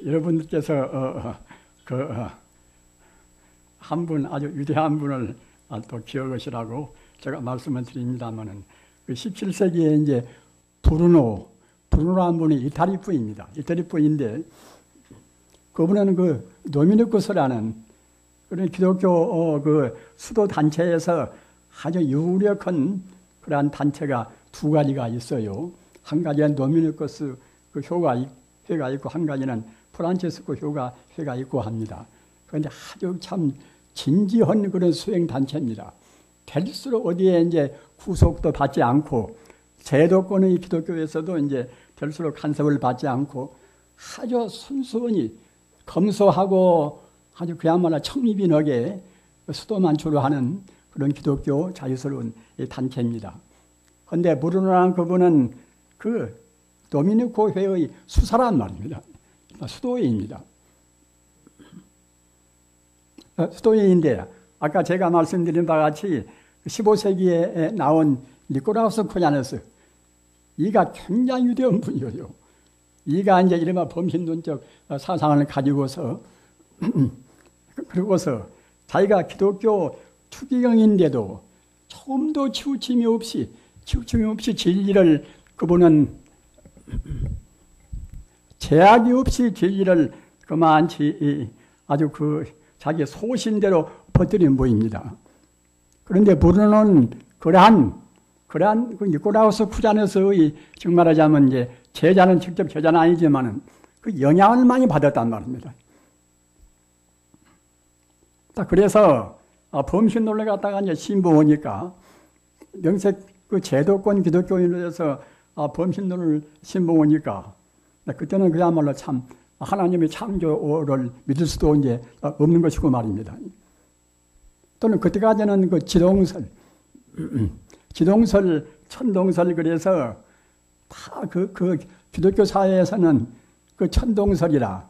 여러분들께서 한 분, 아주 위대한 분을 또 기억하시라고 제가 말씀을 드립니다만은, 그 17세기에 이제 브루노라는 분이 이탈리 분입니다. 이탈리 분인데, 그분은 그 도미니쿠스라는 그런 기독교 그 수도 단체에서 아주 유력한 그러한 단체가 두 가지가 있어요. 한 가지는 도미니쿠스 그 회가 있고, 한 가지는 프란치스코 회가 있고 합니다. 그런데 아주 참 진지한 그런 수행 단체입니다. 될수록 어디에 이제 구속도 받지 않고, 제도권의 기독교에서도 이제 될수록 간섭을 받지 않고, 아주 순수하니 검소하고 아주 그야말로 청리빈하게 수도만 주로 하는 그런 기독교 자유스러운 단체입니다. 그런데 브루노라는 그분은 그 도미니코 회의 수사란 말입니다. 수도회입니다. 수도회인데, 아까 제가 말씀드린 바와 같이 15세기에 나온 니코라우스 쿠자누스, 이가 굉장히 위대한 분이에요. 이가 이제 이른바 범신론적 사상을 가지고서 그러고서 자기가 기독교 추기경인데도 조금도 치우침이 없이 진리를, 그분은 제약이 없이 진리를 그만치 아주 자기 소신대로 퍼뜨린 분입니다. 그런데 브루노는 그러한 그 니코라우스 쿠자누스의 정말 말하자면 이제 제자는 직접 제자는 아니지만은 그 영향을 많이 받았단 말입니다. 그래서 범신론을 갖다가 이제 신봉하니까 명색 그 제도권 기독교인으로서 범신론을 신봉하니까 그때는 그야말로 참 하나님의 창조를 믿을 수도 이제 없는 것이고 말입니다. 또는 그때까지는 그 지동설, 천동설, 그래서 다 그 기독교 사회에서는 그 천동설이라,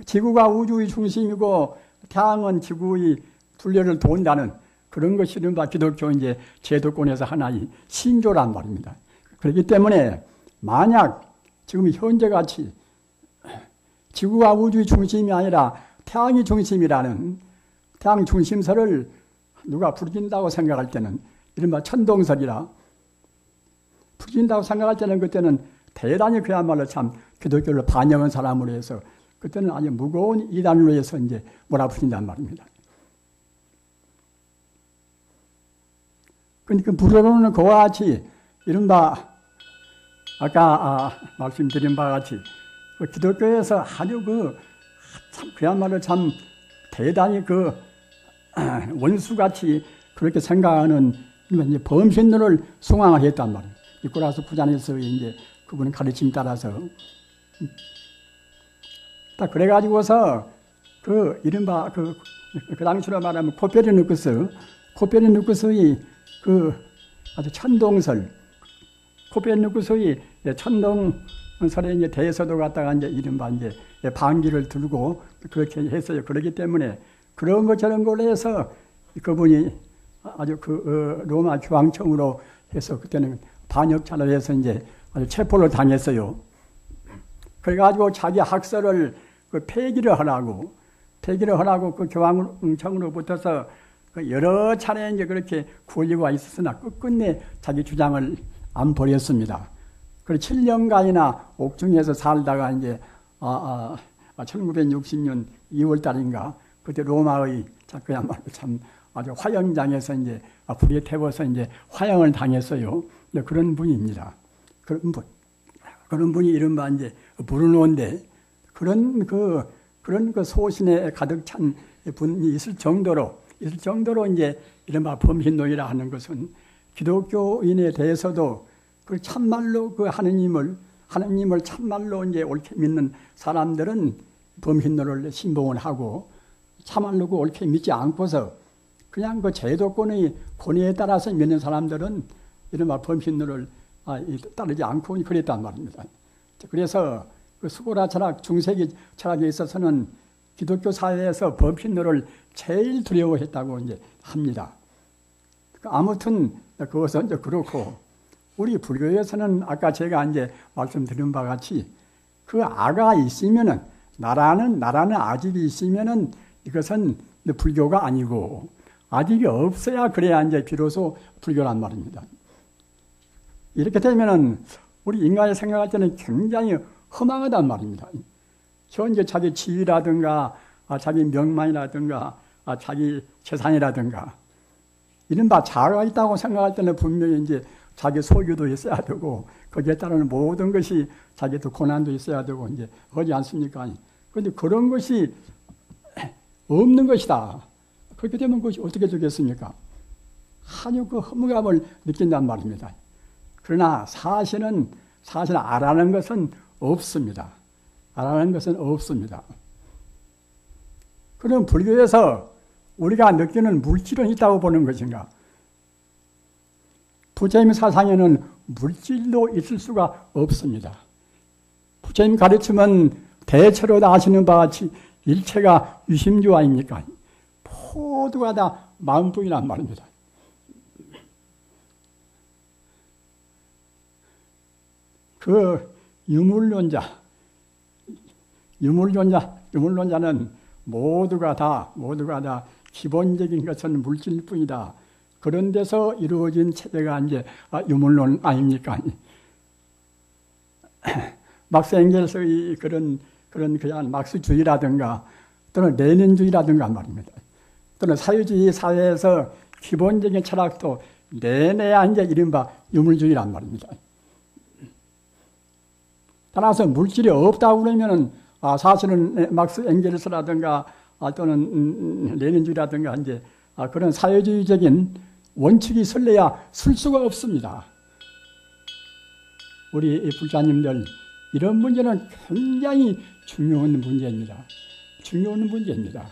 지구가 우주의 중심이고 태양은 지구의 둘레를 돈다는 그런 것이 이른바 기독교 이제 제도권에서 하나의 신조란 말입니다. 그렇기 때문에 만약 지금 현재같이 지구가 우주의 중심이 아니라 태양이 중심이라는 태양 중심설을 누가 부르진다고 생각할 때는 이른바 천동설이라, 부르진다고 생각할 때는 그때는 대단히 그야말로 참 기독교를 반영한 사람으로 해서 그때는 아주 무거운 이단으로 해서 이제 몰아붙인단 말입니다. 그러니까 브루노는 그와 같이 이른바 아까 말씀드린 바와 같이 그 기독교에서 아주 참 그야말로 참 대단히 원수같이 그렇게 생각하는 이제 범신론을 숭앙을 했단 말이에요. 니코라우스 쿠자누스의 이제 그분의 가르침 따라서. 딱 그래가지고서 이른바 그 당시로 말하면 코페르니쿠스의 아주 천동설, 코페르니쿠스의 천동설에 이제 대해서도 갖다가 이제 이른바 이제 반기를 들고 그렇게 했어요. 그렇기 때문에 그런 것 저런 걸로 해서 그분이 아주 로마 교황청으로 해서 그때는 반역자로 해서 이제 아주 체포를 당했어요. 그래가지고 자기 학설을 폐기를 하라고 그 교황청으로부터서 여러 차례 이제 그렇게 권리가 있었으나 끝끝내 자기 주장을 안 버렸습니다. 그리고 7년간이나 옥중에서 살다가 이제 1960년 2월 달인가 그때 로마의 그야말로 참 아주 화형장에서 이제 불에 태워서 이제 화형을 당했어요. 그런 분입니다. 그런 분이 이른바 이제 브루노인데 그런 소신에 가득 찬 분이 있을 정도로 이제 이른바 범신론이라 하는 것은 기독교인에 대해서도 참말로 하느님을 참말로 이제 옳게 믿는 사람들은 범신론을 신봉을 하고 참말로 옳게 믿지 않고서 그냥 제도권의 권위에 따라서 믿는 사람들은 이른바 범신론을 따르지 않고 그랬단 말입니다. 그래서 수고라 철학, 중세기 철학에 있어서는 기독교 사회에서 범신론을 제일 두려워했다고 이제 합니다. 아무튼 그것은 이제 그렇고 우리 불교에서는 아까 제가 이제 말씀드린 바 같이 그 아가 있으면은 나라는 아집이 있으면은 이것은 불교가 아니고 아집이 없어야 그래야 이제 비로소 불교란 말입니다. 이렇게 되면은 우리 인간이 생각할 때는 굉장히 허망하단 말입니다. 현재 자기 지위라든가 자기 명망이라든가 자기 재산이라든가 이른바 자아가 있다고 생각할 때는 분명히 이제 자기 소유도 있어야 되고 거기에 따르는 모든 것이 자기도 고난도 있어야 되고 이제 그러지 않습니까? 그런데 그런 것이 없는 것이다. 그렇게 되면 그것이 어떻게 되겠습니까? 아주 그 허무감을 느낀단 말입니다. 그러나 사실은 알아는 것은 없습니다. 알아는 것은 없습니다. 그럼 불교에서 우리가 느끼는 물질은 있다고 보는 것인가? 부처님 사상에는 물질도 있을 수가 없습니다. 부처님 가르침은 대체로 다 아시는 바와 같이 일체가 유심주 아닙니까? 모두가 다 마음뿐이란 말입니다. 그 유물론자는 모두가 다 기본적인 것은 물질뿐이다. 그런 데서 이루어진 체제가 이제 유물론 아닙니까? 막스 엥겔스의 그런 그냥 막스주의라든가 또는 레닌주의라든가 말입니다. 또는 사회주의 사회에서 기본적인 철학도 내내야 이제 이른바 유물주의란 말입니다. 따라서 물질이 없다고 그러면은 사실은 막스 엥겔스라든가 또는 레닌주의라든가 이제 그런 사회주의적인 원칙이 설레야 쓸 수가 없습니다. 우리 불자님들 이런 문제는 굉장히 중요한 문제입니다. 중요한 문제입니다.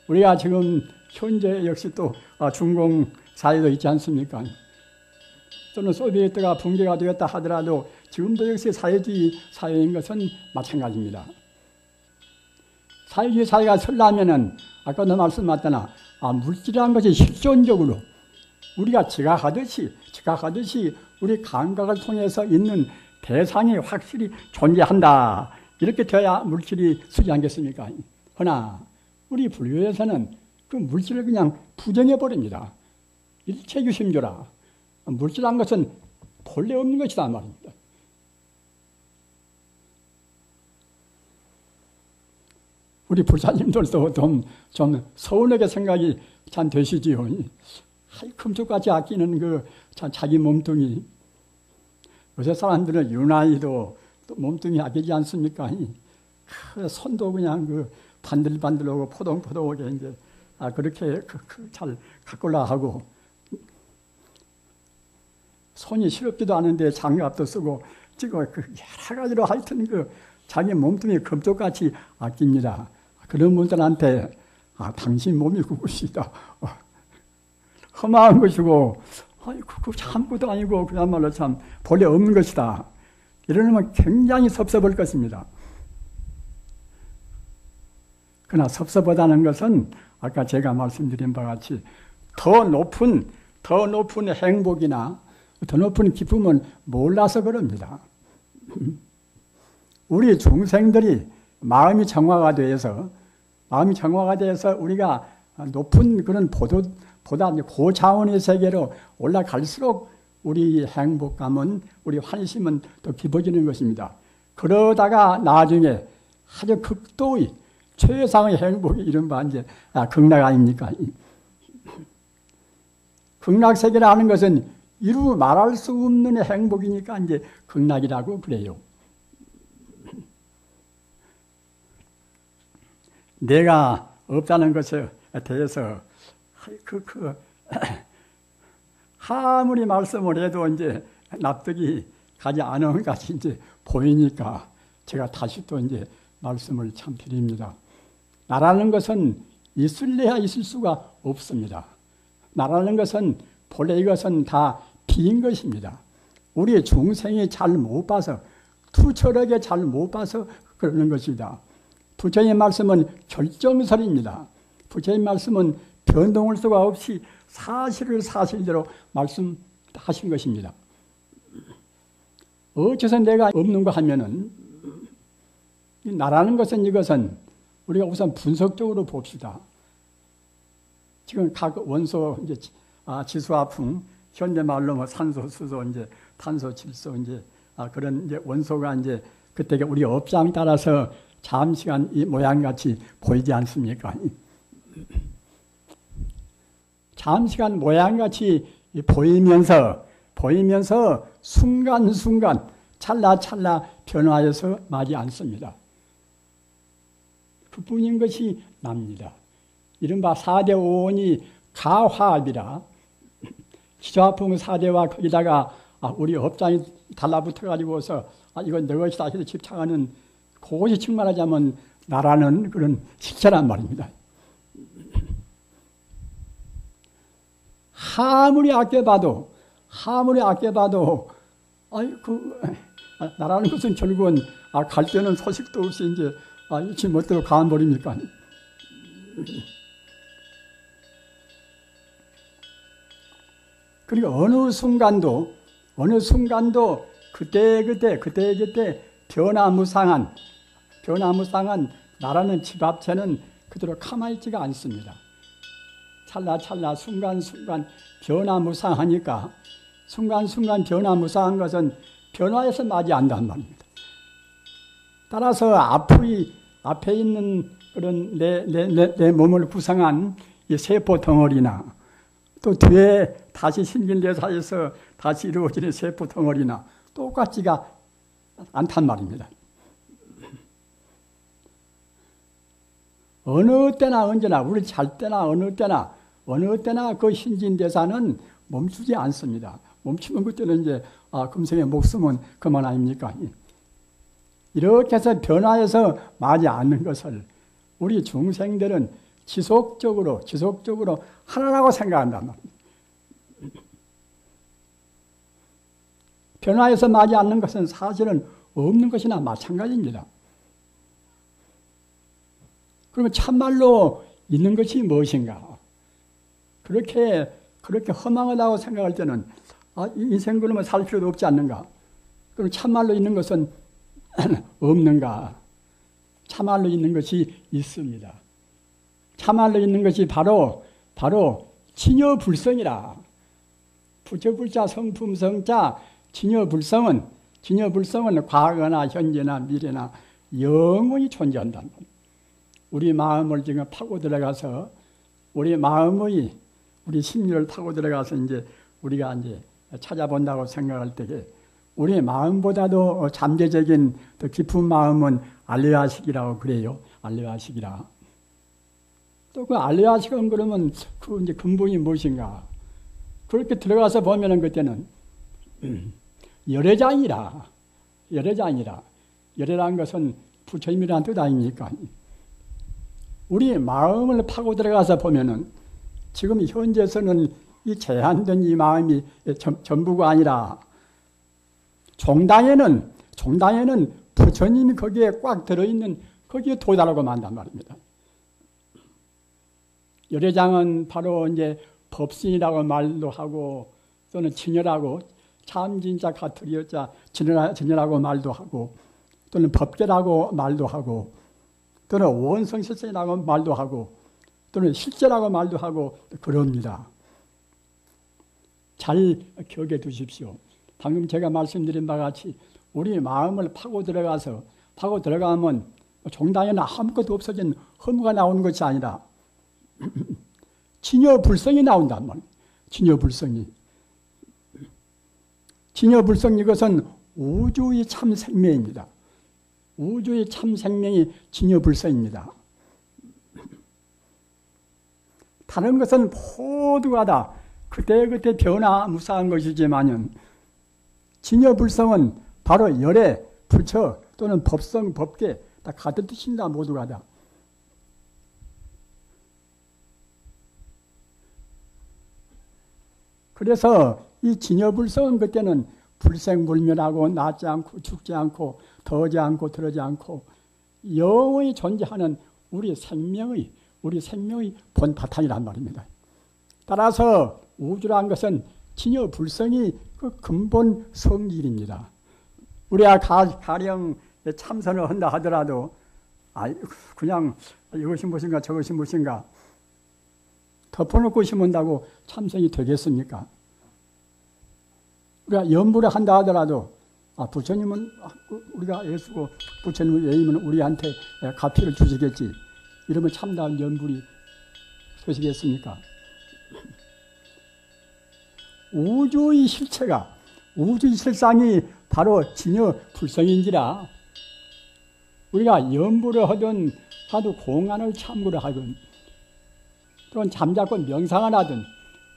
우리가 지금 현재 역시 또 중공 사회도 있지 않습니까? 또는 소비에트가 붕괴가 되었다 하더라도 지금도 역시 사회주의 사회인 것은 마찬가지입니다. 사회주의 사회가 설라면은 아까도 말씀하셨잖아. 물질이라는 것이 실존적으로 우리가 지각하듯이 우리 감각을 통해서 있는 대상이 확실히 존재한다. 이렇게 되어야 물질이 쓰지 않겠습니까? 그러나 우리 불교에서는 그 물질을 그냥 부정해버립니다. 일체규심조라. 물질이라는 것은 본래 없는 것이다 말입니다. 우리 불사님들도 좀 서운하게 생각이 참 되시지요. 금쪽같이 아끼는 그 자기 몸뚱이. 요새 사람들은 유난히도 몸뚱이 아끼지 않습니까? 그 손도 그냥 그 반들반들하고 포동포동하게 이제 그렇게 잘 가꾸려 하고 손이 시렵지도 않은데 장갑도 쓰고 지금 그 여러 가지로 하여튼 그 자기 몸뚱이 금쪽같이 아낍니다. 그런 분들한테 당신 몸이 그것이다. 험한 것이고 그거 아무것도 아니고 그야말로 참 본래 없는 것이다. 이러면 굉장히 섭섭할 것입니다. 그러나 섭섭하다는 것은 아까 제가 말씀드린 바와 같이 더 높은 행복이나 더 높은 기쁨을 몰라서 그럽니다. 우리 중생들이 마음이 정화가 돼서 우리가 높은 그런 보다 고차원의 세계로 올라갈수록 우리 행복감은, 우리 환심은 더 깊어지는 것입니다. 그러다가 나중에 아주 극도의 최상의 행복이 이른바 이제 극락 아닙니까? 극락세계라는 것은 이루 말할 수 없는 행복이니까 이제 극락이라고 그래요. 내가 없다는 것에 대해서 아무리 말씀을 해도 이제 납득이 가지 않은 것이 이제 보이니까 제가 다시 또 이제 말씀을 참 드립니다. 나라는 것은 있을래야 있을 수가 없습니다. 나라는 것은 본래 이것은 다 비인 것입니다. 우리 중생이 잘 못 봐서, 투철하게 잘 못 봐서 그러는 것입니다. 부처님 말씀은 결정설입니다. 부처님 말씀은 변동할 수가 없이 사실을 사실대로 말씀하신 것입니다. 어째서 내가 없는가 하면은 이 나라는 것은 이것은 우리가 우선 분석적으로 봅시다. 지금 각 원소 이제 지수화풍 현대말로 뭐 산소, 수소, 이제 탄소, 질소 이제 그런 이제 원소가 이제 그때 우리 업장에 따라서 잠시간 이 모양같이 보이지 않습니까? 잠시간 모양같이 보이면서 순간순간 찰나찰나 변화해서 마지 않습니다. 그뿐인 것이 납니다. 이른바 4대 오온이 가화합이라 지수화풍 4대와 거기다가 우리 업장이 달라붙어가지고서 이건 내 것이다 해서 집착하는 그것이 측말하자면 나라는 그런 실체란 말입니다. 아무리 아껴봐도 나라는 것은 결국은 갈 때는 소식도 없이 이제 잊지 못대로 가버립니까? 그리고 어느 순간도 그때 변화무쌍한 나라는 집합체는 그대로 가만히 있지가 않습니다. 찰나찰나 순간순간 변화무쌍하니까 순간순간 변화무쌍한 것은 변화해서 맞이한단 말입니다. 따라서 앞에 있는 그런 내 몸을 구성한 이 세포 덩어리나 또 뒤에 다시 신진대사에서 다시 이루어지는 세포 덩어리나 똑같지가 않단 말입니다. 어느 때나 언제나 우리 잘 때나 어느 때나 그 신진대사는 멈추지 않습니다. 멈추면 그때는 이제 금생의 목숨은 그만 아닙니까? 이렇게 해서 변화해서 마지 않는 것을 우리 중생들은 지속적으로 하나라고 생각한단 말입니다. 변화해서 마지 않는 것은 사실은 없는 것이나 마찬가지입니다. 그러면 참말로 있는 것이 무엇인가? 그렇게 허망하다고 생각할 때는 인생 그러면 살 필요도 없지 않는가? 그럼 참말로 있는 것은 없는가? 참말로 있는 것이 있습니다. 참말로 있는 것이 바로 진여불성이라. 부처불자 성품성자 진여불성은 과거나 현재나 미래나 영원히 존재한다는 겁니다. 우리 마음을 지금 파고 들어가서 우리 심리를 파고 들어가서 이제 우리가 이제 찾아본다고 생각할 때에 우리 마음보다도 잠재적인 더 깊은 마음은 알레아식이라고 그래요. 알레아식이라. 또 그 알레아식은 그러면 그 이제 근본이 무엇인가? 그렇게 들어가서 보면은 그때는 열애장이라. 열애라는 것은 부처님이라는 뜻 아닙니까? 우리 마음을 파고 들어가서 보면은 지금 현재에서는 이 제한된 이 마음이 전부가 아니라 종당에는 부처님이 거기에 꽉 들어있는 거기에 도달하고 만단 말입니다. 열애장은 바로 이제 법신이라고 말도 하고 또는 진열하고 참진자 가투리여자 진열하고 말도 하고 또는 법계라고 말도 하고 또는 원성실성이라고 말도 하고 또는 실제라고 말도 하고 그럽니다. 잘 기억해 두십시오. 방금 제가 말씀드린 바와 같이 우리 마음을 파고 들어가면 종당에는 아무것도 없어진 허무가 나오는 것이 아니라 진여불성이 나온단 말이에요. 진여불성 이것은 우주의 참 생명입니다. 우주의 참 생명이 진여불성입니다. 다른 것은 모두가 다 그때그때 변화무쌍한 것이지만은 진여불성은 바로 열애, 부처 또는 법성, 법계 다 같은 뜻입니다. 모두가 다. 그래서 이 진여불성은 그때는 불생불멸하고 낫지 않고 죽지 않고 더지 않고 들어지 않고 영원히 존재하는 우리 생명의 본 바탕이란 말입니다. 따라서 우주라는 것은 진여불성이 그 근본 성질입니다. 우리가 가령 참선을 한다 하더라도 그냥 이것이 무엇인가 저것이 무엇인가 덮어놓고 심은다고 참선이 되겠습니까? 우리가 연불을 한다 하더라도 부처님은 우리가 예수고 부처님은 예임은 우리한테 가피를 주시겠지. 이러면 참다운 연불이 되시겠습니까? 우주의 실체가 우주의 실상이 바로 진여 불성인지라 우리가 연불을 하든 하도 공안을 참고를 하든 또는 잠자고 명상을 하든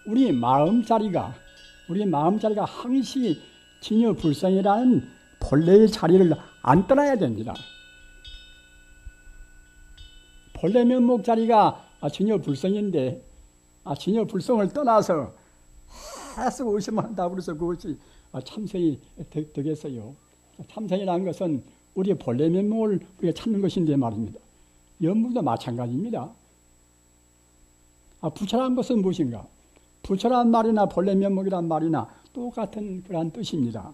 우리 마음자리가 항시 진여 불성이라는 본래의 자리를 안 떠나야 됩니다. 본래 면목 자리가 진여 불성인데 진여 불성을 떠나서 계속 의심을 한다고 해서 그것이 참선이 되겠어요. 참선이라는 것은 우리의 본래 면목을 우리가 찾는 것인데 말입니다. 연불도 마찬가지입니다. 부처라는 것은 무엇인가? 부처란 말이나 본래 면목이란 말이나 똑같은 그러한 뜻입니다.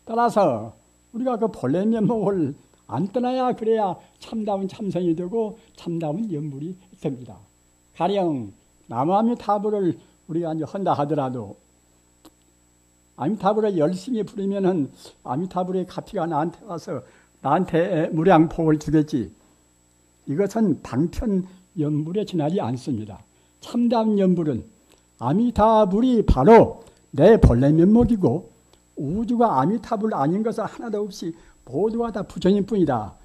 따라서 우리가 그 본래 면목을 안 떠나야 그래야 참다운 참선이 되고 참다운 연불이 됩니다. 가령 남아미타불을 우리가 이제 한다 하더라도 아미타불을 열심히 부르면은 아미타불의 가피가 나한테 와서 나한테 무량복을 주겠지. 이것은 방편 연불에 지나지 않습니다. 참다운 연불은 아미타불이 바로 내 본래 면목이고 우주가 아미타불 아닌 것은 하나도 없이 모두가 다 부처님 뿐이다.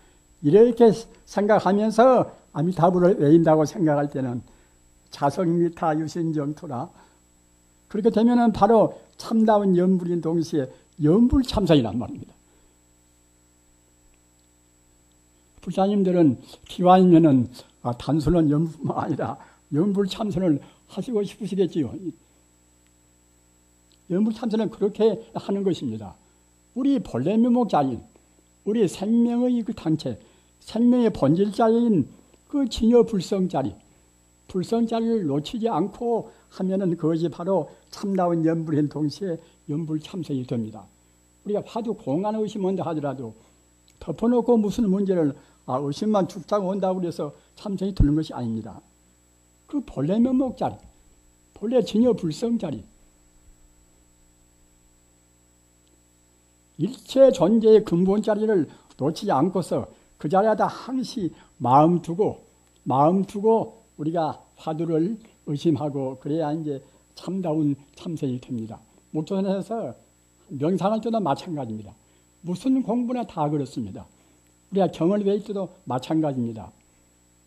이렇게 생각하면서 아미타불을 외인다고 생각할 때는 자성미타 유신정토라 그렇게 되면은 바로 참다운 연불인 동시에 연불 참선이란 말입니다. 불사님들은 기왕이면은 단순한 연불뿐만 아니라 연불 참선을 하시고 싶으시겠지요. 연불 참선은 그렇게 하는 것입니다. 우리 본래 면목 자리인 우리 생명의 그 단체, 생명의 본질 자리인 그 진여 불성 자리, 불성 자리를 놓치지 않고 하면은 그것이 바로 참다운 연불인 동시에 연불 참선이 됩니다. 우리가 화두 공안 의심한다 하더라도 덮어놓고 무슨 문제를 의심만 죽자고 온다고 해서 참선이 되는 것이 아닙니다. 그 본래 면목 자리, 본래 진여 불성 자리, 일체 존재의 근본 자리를 놓치지 않고서 그 자리에다 항시 마음 두고 우리가 화두를 의심하고 그래야 이제 참다운 참선이 됩니다. 목조선에서 명상할 때도 마찬가지입니다. 무슨 공부나 다 그렇습니다. 우리가 경을 외울 때도 마찬가지입니다.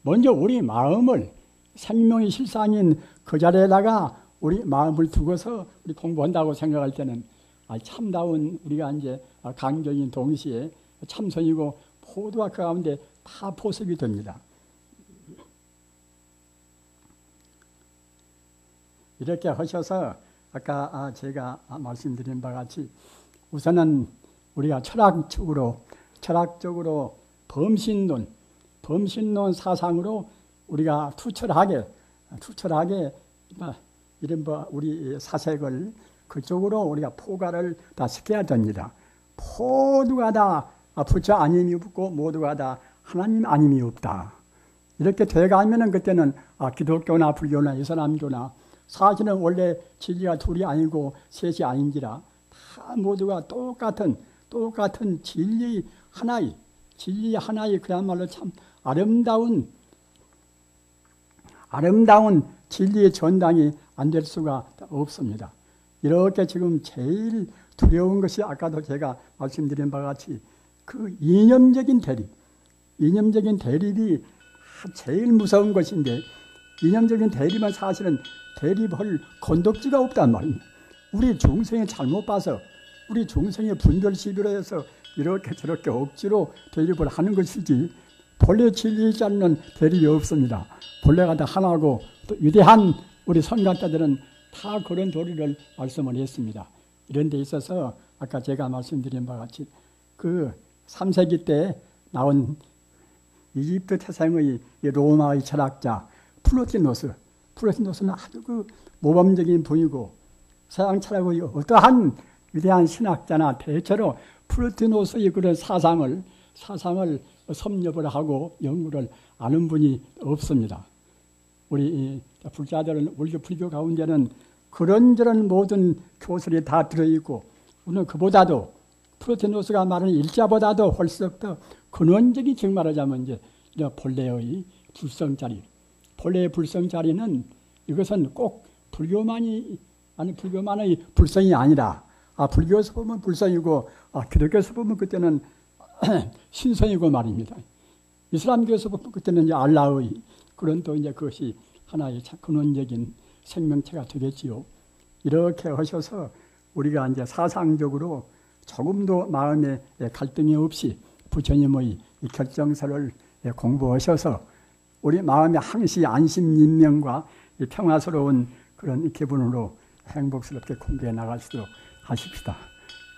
먼저 우리 마음을 생명의 실상인 그 자리에다가 우리 마음을 두고서 우리 공부한다고 생각할 때는 참다운 우리가 이제 강경인 동시에 참선이고 모두가 그 가운데 다 포섭이 됩니다. 이렇게 하셔서 아까 제가 말씀드린 바와 같이 우선은 우리가 철학적으로 범신론 사상으로 우리가 투철하게 이런 우리 사색을 그쪽으로 우리가 포괄을 다 시켜야 됩니다. 모두가 다 부처 아님이 없고 모두가 다 하나님 아님이 없다. 이렇게 돼가면은 그때는 기독교나 불교나 이슬람교나 사실은 원래 진리가 둘이 아니고 셋이 아닌지라 다 모두가 똑같은 진리 하나의 그야말로 참 아름다운 진리의 전당이 안 될 수가 없습니다. 이렇게 지금 제일 두려운 것이 아까도 제가 말씀드린 바와 같이 그 이념적인 대립이 제일 무서운 것인데 이념적인 대립은 사실은 대립할 건덕지가 없단 말입니다. 우리 중생이 잘못 봐서 우리 중생의 분별 시비로 해서 이렇게 저렇게 억지로 대립을 하는 것이지 본래 진리이지 않는 대립이 없습니다. 본래가 다 하나고 또 위대한 우리 선각자들은 다 그런 도리를 말씀을 했습니다. 이런 데 있어서 아까 제가 말씀드린 바와 같이 그 3세기 때 나온 이집트 태생의 로마의 철학자 플로티노스는 아주 그 모범적인 분이고 서양 철학의 어떠한 위대한 신학자나 대체로 플로티노스의 그런 사상을 사상을 섭렵을 하고 연구를 아는 분이 없습니다. 우리 불자들은 우리 불교 가운데는 그런저런 모든 교설이 다 들어있고, 우리는 그보다도 프로테노스가 말하는 일자보다도 훨씬 더 근원적인 즉 말하자면 이제 본래의 불성자리, 본래의 불성자리는 이것은 꼭 불교만의 불성이 아니라, 불교에서 보면 불성이고, 기독교에서 보면 그때는 신성이고 말입니다. 이슬람교에서 보면 그때는 이제 알라의 그런 또 이제 그것이 하나의 근원적인 생명체가 되겠지요. 이렇게 하셔서 우리가 이제 사상적으로 조금도 마음에 갈등이 없이 부처님의 이 결정서를 공부하셔서 우리 마음의 항시 안심, 인명과 이 평화스러운 그런 기분으로 행복스럽게 공부해 나갈 수 있도록 하십시다.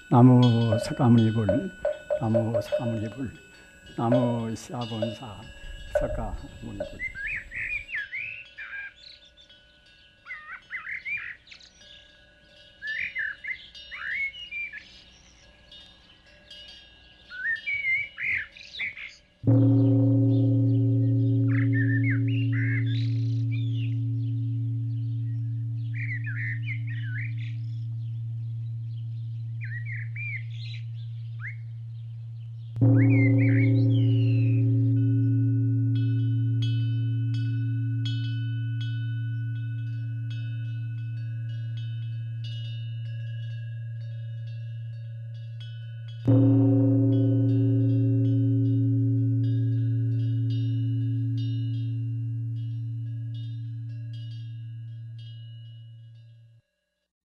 나무 석가모니불, 나무 석가모니불, 나무 시아본사 석가모니불. you.